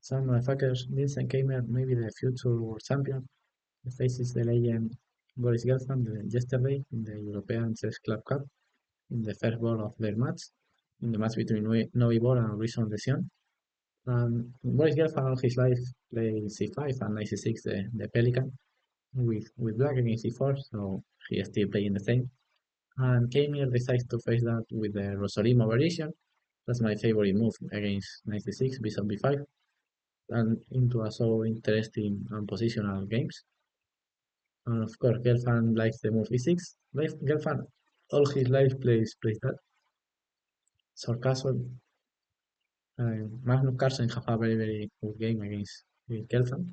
some motherfuckers, Vincent Keymer, maybe the future world champion, faces the legend Boris Gelfand yesterday in the European Chess Club Cup in the first ball of their match, in the match between Novi Bor and Rison Lesion. Boris Gelfand all his life played c5 and knight c6 the Pelican with black against c4, so he is still playing the same. And Keymer decides to face that with the Rossolimo variation. That's my favorite move against knight c6, bishop b5, and into a so interesting and positional games. And of course, Gelfand likes the move e6. Gelfand all his life plays that. Sarcasm. Magnus Carlsen have a very good game against Gelfand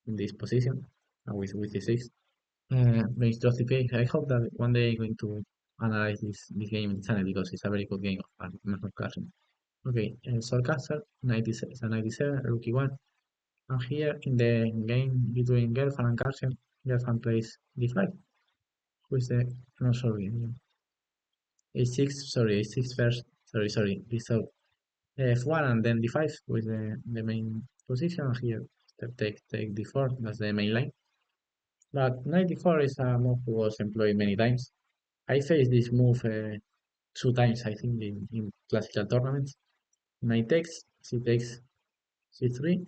in this position with e6. Against Josip, I hope that one day I'm going to analyze this game in the channel because it's a very good game of Magnus Carlsen. Okay, Sarcasm 97, rookie 1. And here in the game between Gelfand and Carlsen, Gelfand plays d5. Who is the no sorry a6 sorry a6 first sorry bishop f1 and then d5 with the main position here. Step take d4, that's the main line. But knight d4 is a move who was employed many times. I faced this move 2 times I think in classical tournaments. Knight takes, c takes, c3,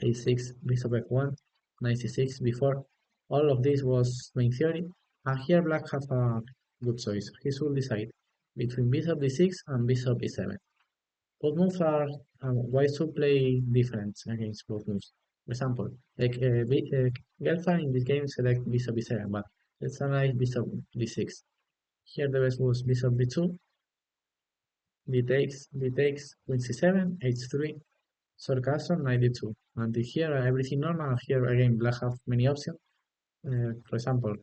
a6, bishop f1, knight c6 before. All of this was main theory, and here black has a good choice. He should decide between bishop d6 and bishop e7. Both moves are white should play different against both moves. For example, like Gelfand in this game select bishop e7, but let's analyze bishop d6. Here the best was bishop b2, d takes, queen c7, h3, sarcasm, knight d2. And here everything normal. Here again black have many options. For example,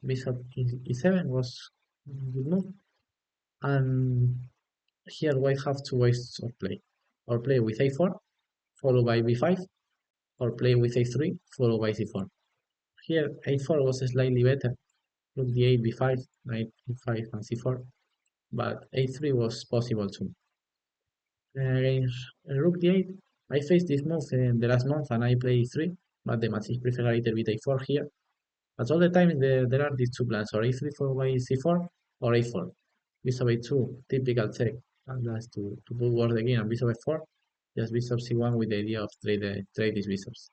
bishop e7 was good move, and here white have 2 ways of play, or play with a4 followed by b5, or play with a3 followed by c4. Here a4 was slightly better, rook d8, b5, knight e5 and c4, but a3 was possible too. Against rook d8, I faced this move in the last month and I play e3, but the match is prefer a little bit a4 here. But all the time there are these 2 plans, or a3 followed by c4 or a4. Bishop a2, typical check, and that's to put word again, and bishop f4, just bishop c1 with the idea of trade these bishops.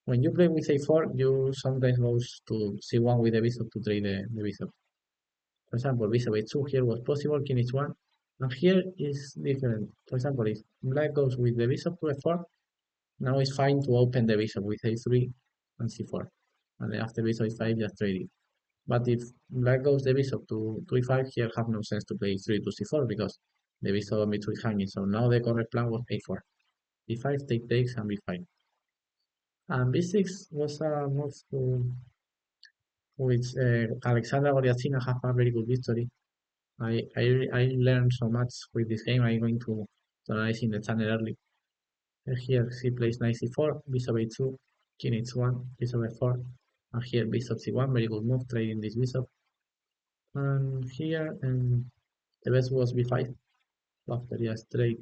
When you play with a4, you sometimes goes to c1 with the bishop to trade the bishop. For example, bishop a2 here was possible, king h1, and here is different. For example, if black goes with the bishop to f4, now it's fine to open the bishop with a3 and c4, and then after bishop e5 just trade it. But if black goes the bishop to e5, here have no sense to play e3 to c4 because the bishop on b2 is hanging. So now the correct plan was a4, d5 takes and b5. And b6 was a move which Alexander Goriatsina have a very good victory. I learned so much with this game. I'm going to analyze in the channel early. Here he plays knight c4, bishop a2, king h1, bishop f4, and here bishop c1, very good move, trading this bishop. And here the best was b5. After just trade,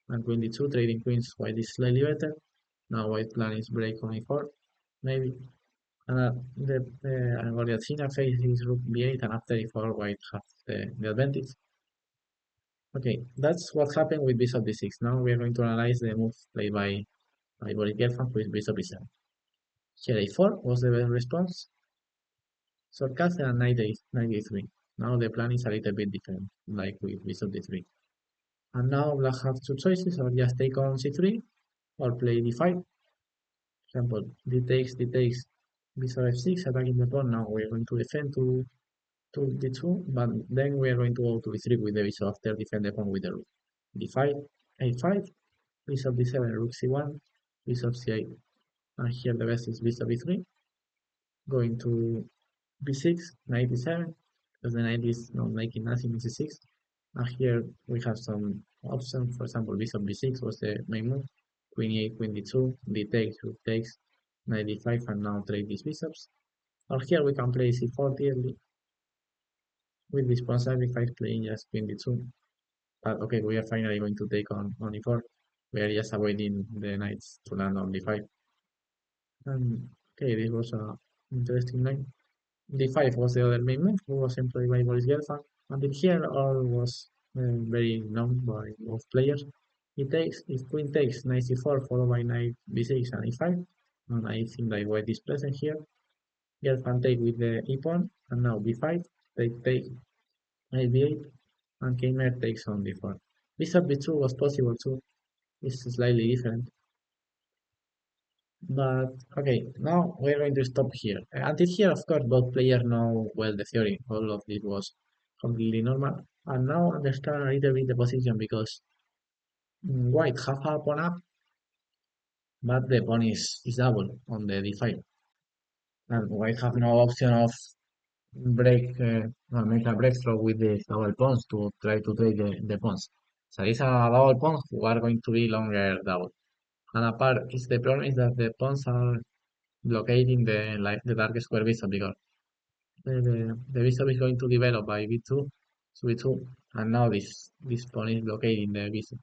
and queen d2, trading queens, white is slightly better. Now white plan is break on a4, maybe. And the Goriatsina faces rook b8, and after e4 white has the advantage. Okay, that's what happened with bishop d6. Now we are going to analyze the move played by Boris Gelfand with bishop e7. Here a4 was the best response. So castle and knight a3. Now the plan is a little bit different, like with bishop d3. And now black have 2 choices, or just take on c3, or play d5. For example, d takes, bishop f6, attacking the pawn. Now we're going to defend to d2, but then we are going to go to d3 with the bishop after defend the pawn with the rook. d5, a5, bishop d7, rook c1, bishop c8. And here the best is bishop e3, going to b6, knight d7, because the knight is not making nothing in c6. And here we have some options. For example, bishop b6 was the main move, queen e8, queen d2, d takes, rook takes, knight d5, and now trade these bishops. Or here we can play c4 clearly, with this pawn sacrifice playing just queen d2. But okay, we are finally going to take on e4. We are just avoiding the knights to land on d5. Okay, this was a interesting line. D5 was the other main move, who was employed by Boris Gelfand. Until here, all was very known by both players. If queen takes knight c4 followed by knight b6 and e5, and I think that white is present here. Gelfand take with the e pawn, and now b5, take knight b8, and Keymer takes on d4. Bishop b2 was possible too. It's slightly different. But okay, now we're going to stop here. Until here, of course, both players know well the theory. All of this was completely normal. And now understand a little bit the position because white have a pawn up, but the pawn is double on the d5. And white have no option of make a breakthrough with the double pawns to try to take the pawns. So it's a double pawn who are going to be longer double. And apart, is the problem is that the pawns are blockading the dark square bishop because the bishop is going to develop by b2 to b2, and now this pawn is blockading the bishop.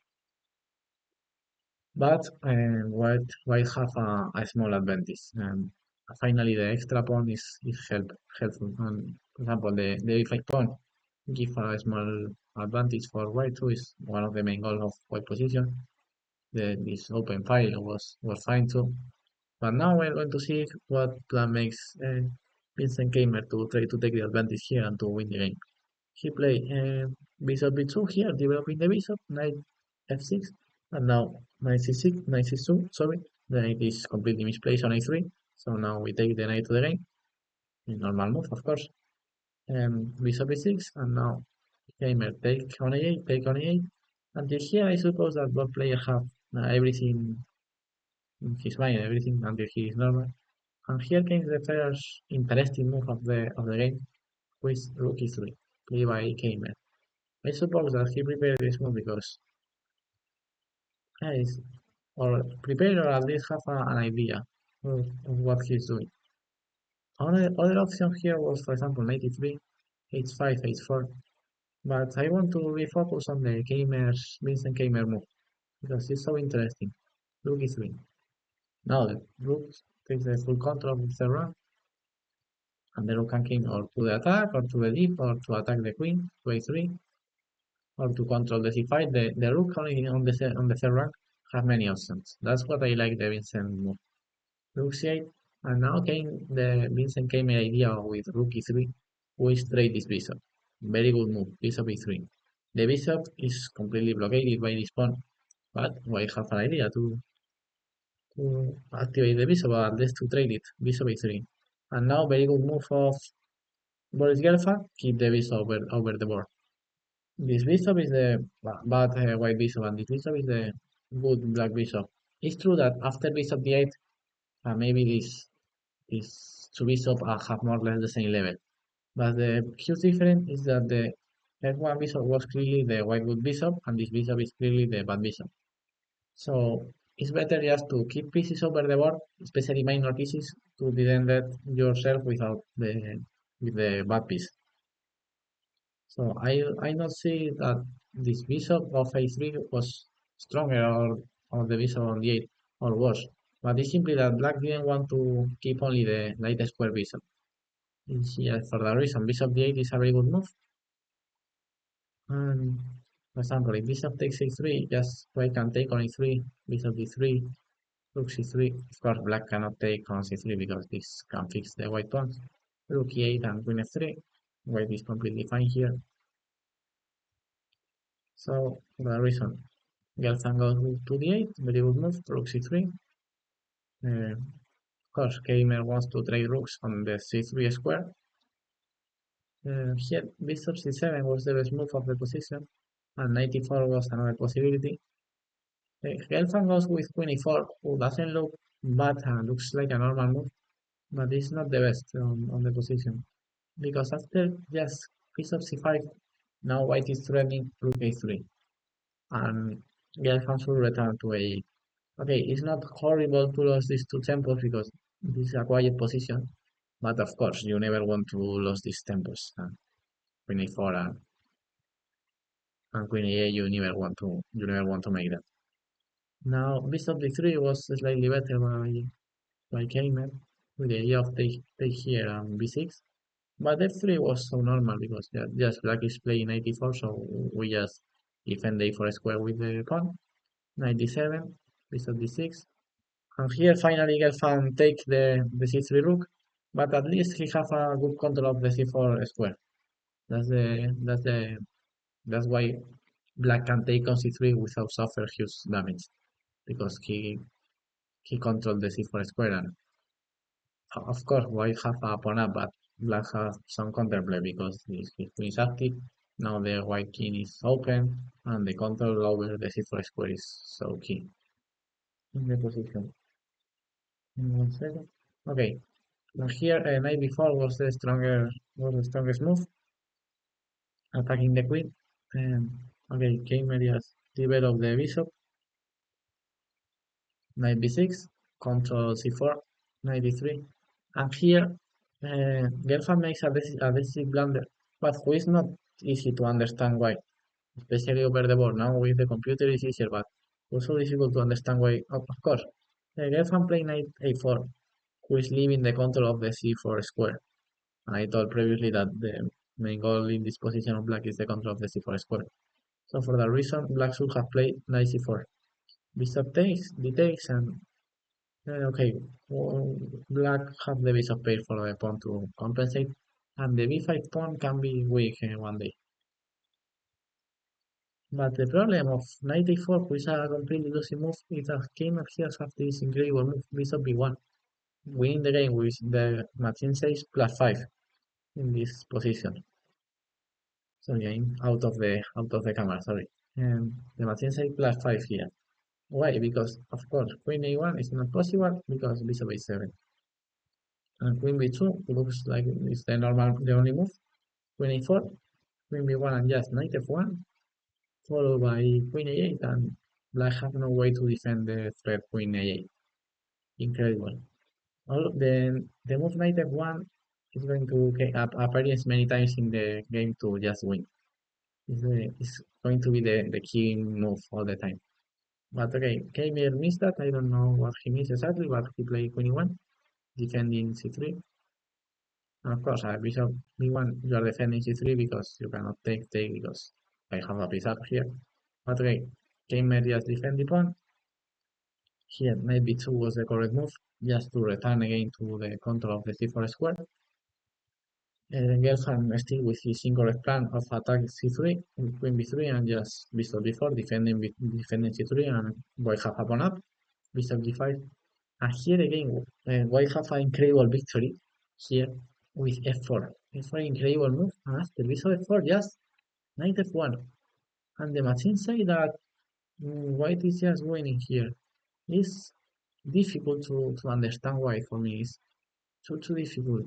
But white have a small advantage. Finally, the extra pawn is helpful. And for example, the e5 pawn give a small advantage for white too. Is one of the main goals of white position. This open file was fine too. But now we're going to see what plan makes Vincent Keymer to try to take the advantage here and to win the game. He played bishop b2 here, developing the bishop, knight f6, and now knight c6, knight c2, sorry. The knight is completely misplaced on a3, so now we take the knight to the game. In normal move, of course. Bishop e6, and now Keymer take on a8, take on a8. Until here, I suppose that both players have everything in his mind, everything until he is normal. And here comes the first interesting move of the game, with rook e3, played by Keymer. I suppose that he prepared this move because guys, or prepared or at least have an idea of what he's doing. Other option here was, for example, knight e3, h5, h4, but I want to refocus on the Vincent Keymer move because it's so interesting. Rook e3. Now the rook takes the full control of the rank, and the rook can king or to the attack, or to the deep, or to attack the queen, to a3, or to control the c5. The rook only on the third rank have many options. That's what I like the Vincent move. Rook c8, and now came the Vincent Keymer idea with rook e3, we straight this bishop. Very good move, bishop e3. The bishop is completely blockaded by this pawn, but I have an idea to activate the bishop, at least to trade it, bishop e3. And now very good move of Boris Gelfand, keep the bishop over the board. This bishop is the bad white bishop, and this bishop is the good black bishop. It's true that after bishop d8, maybe these two bishops have more or less the same level. But the huge difference is that the f1 bishop was clearly the white good bishop, and this bishop is clearly the bad bishop. So it's better just to keep pieces over the board, especially minor pieces, to didn't let yourself without with the bad piece. So I not see that this bishop of a3 was stronger or the bishop on d8 or worse. But it's simply that black didn't want to keep only the light square bishop. Yeah, for that reason, bishop d8 is a very good move. And for example, if bishop takes a3, just white can take on a3, bishop d3, rook c3. Of course, black cannot take on c3 because this can fix the white pawns. Rook e8 and queen f3. White is completely fine here. So for that reason, Gelfand goes with 2d8, very good move, rook c3. Of course, Keymer wants to trade rooks on the c3 square. Here, bishop c7 was the best move of the position, and knight e4 was another possibility. Gelfand goes with queen e4, who doesn't look bad and looks like a normal move, but it's not the best on the position. Because after just bishop c5, now white is threatening rook a3, and Gelfand should return to a. Okay, it's not horrible to lose these two tempos because this is a quiet position, but of course you never want to lose these tempos. Queen a4 and queen a8, you never want to make that. Now bishop d3 was slightly better by Keymer with the idea of take here and b6. But f3 was so normal because just black is playing 84, so we just defend the a4 square with the pawn. 97, bishop d6. And here finally Gelfand take the c3 rook, but at least he have a good control of the c4 square. That's why black can take on c3 without suffer huge damage because he controlled the c4 square, and of course white have a pawn up, but black have some counterplay because his queen is active. Now the white king is open, and the control over the c4 square is so key in the position. In 1 second. Okay, now here knight before was the strongest move, attacking the queen. Okay, Keymer just develop the bishop, knight b6, control c4, knight d3. And here, Gelfand makes a decisive blunder, but who is not easy to understand why, especially over the board. Now with the computer it's easier, but also difficult to understand why. Of course, Gelfand play knight a4, who is leaving the control of the c4 square. And I told previously that the main goal in this position of black is the control of the c4 square. So for that reason, black should have played knight c4. Bishop takes, d takes, and okay, well, black have the bishop pair for the pawn to compensate, and the b5 pawn can be weak one day. But the problem of knight a4, which is a completely losing move, is that Keymer here have this incredible move, bishop b1, winning the game with the machine says +5 in this position. Sorry, I'm out of the camera, sorry. The machine says +5 here. Why? Because of course queen a1 is not possible because bishop a7. And queen b2 looks like it's the only move. Queen a4, queen b1 and just knight f1, followed by queen a8, and black have no way to defend the threat queen a8. Incredible. The move knight f1 is going to appear many times in the game to just win. It's going to be the key move all the time. But okay, Keymer missed that. I don't know what he missed exactly, but he played queen e1, defending c3. And of course, bishop b1, you are defending c3 because you cannot take because I have a piece up here. But okay, Keymer just defend the pawn. Here, knight b2 was the correct move, just to return again to the control of the c4 square. Gelfand still with his incorrect plan of attack c3, queen b3, and just bishop b4, defending c3, and white have a pawn up, bishop d5. And here again, white have an incredible victory here with f4. F4 incredible move, and after bishop f4, just knight f1. And the machine say that white is just winning here. It's difficult to understand why for me. It's too difficult.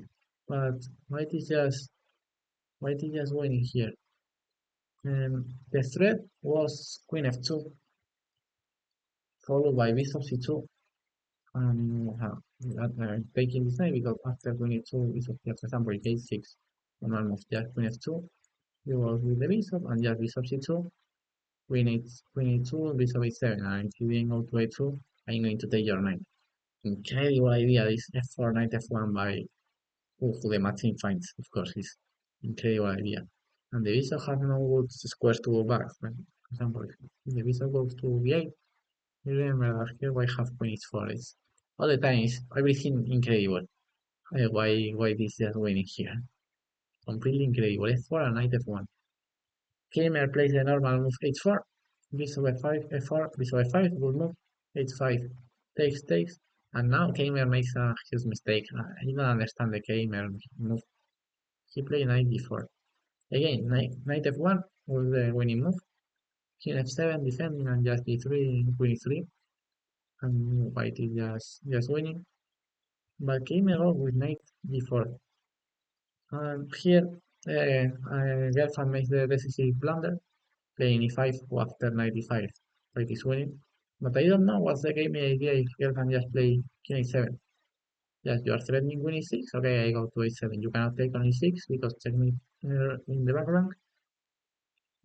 But white is just winning here. The threat was queen f2, followed by bishop c2. Taking this knight because after queen e2, bishop here, for example, k6, and almost just queen f2, you work with the bishop and just bishop c2, queen e2, bishop a7, and if you didn't go to a2, I'm going to take your knight. Incredible idea, this f4 knight f1 by who the machine finds, of course, is incredible idea. And the bishop has no good squares to go back. For example, if the bishop goes to b8, you remember that here white have queen h4. It's all the time is everything incredible. Why this is just winning here? Completely incredible. F4 and knight f1. Keymer plays the normal move h4, bishop f5, f4, bishop f5, good move, h5, takes, and now Keymer makes a huge mistake. I don't understand the Keymer move. He played knight d4. Again, knight f1 was the winning move. King f7 defending and just d3, queen e3, and white is just winning. But Keymer goes with knight d4. And here, Gelfand makes the decisive blunder, playing e5 after knight e5. White is winning. But I don't know what's the game idea if Gelfand just play king a7. Yes, you are threatening queen e6. Okay, I go to a7. You cannot take on e6 because checkmate in the background.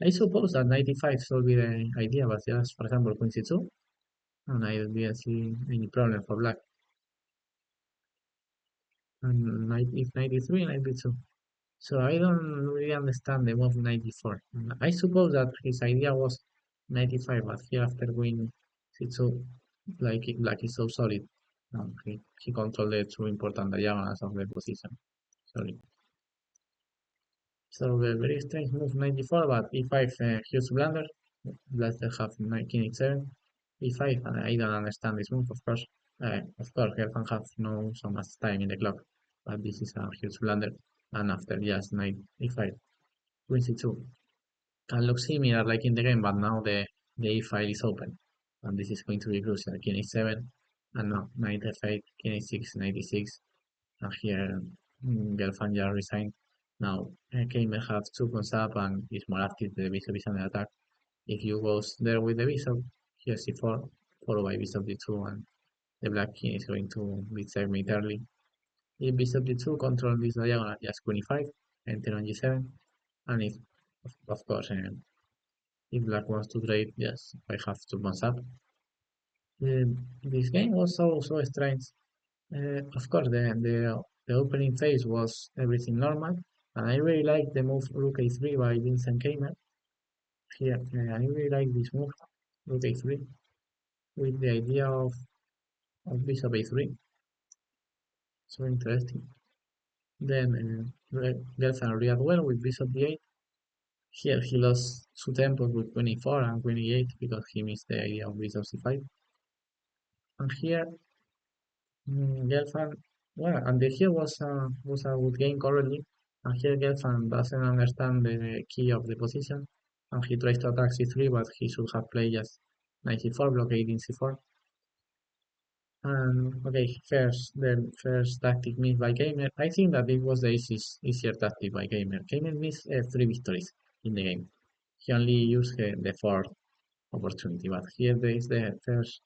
I suppose that knight e5 should be the idea, but just for example, queen c2 and I didn't see any problem for black. And if 93, 92. So I don't really understand the move 94. I suppose that his idea was 95, but here after win c2, black is so solid. He controlled the two important diagonals of the position. Sorry. So the very strange move 94, but e5 huge blunder. Black have king e7, e5, and I don't understand this move, of course, Gelfand have no so much time in the clock, but this is a huge blunder. And after just knight e5, queen c2, can look similar like in the game, but now the e file is open, and this is going to be crucial. King e7, and now knight f8, king e6, knight e6, and here Gelfand just resigned. Now Keymer have two pawns up and is more active. The bishop is under attack. If you goes there with the bishop, here c4, followed by bishop d2, and the black king is going to be checkmate early. If bishop d2 control this diagonal, just queen e5, enter on g7, and if of course if black wants to trade, yes, I have two pawns up. This game was so strange. Of course, the opening phase was everything normal, and I really like the move Rook a3 by Vincent Keymer. Here, I really like this move, Rook a3, with the idea of Bishop a3. So interesting. Then Gelfand reacted well with Bishop d8. Here he lost two tempos with queen e4 and queen e8 because he missed the idea of Bishop c5. And here Gelfand, well, and here was a good game currently. And here Gelfand doesn't understand the key of the position, and he tries to attack c3, but he should have played just knight c4, blockading c4. And okay, the first tactic missed by Gamer. I think that it was the easier tactic by Gamer. Gamer missed three victories in the game. He only used the fourth opportunity, but here there is the first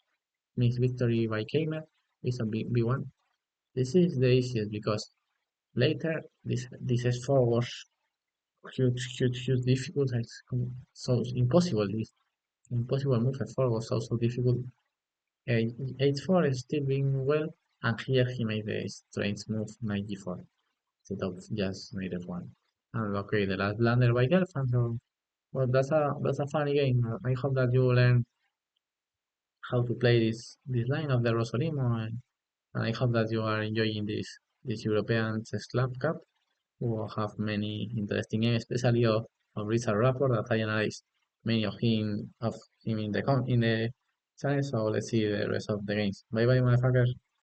missed victory by Gamer. It's on B1. This is the easiest because later this S4 was huge difficult. So impossible. This impossible move S4 was also difficult. H4 is still being well, and here he made the strange move knight g4 instead of just knight f1. And okay, the last blunder by Gelfand. So well, that's a funny game. I hope that you learn how to play this line of the Rossolimo, and I hope that you are enjoying this European Chess Club Cup. We will have many interesting games, especially of Richard Rapport that I analyzed many of him in the channel. So let's see the rest of the games. Bye bye, motherfuckers.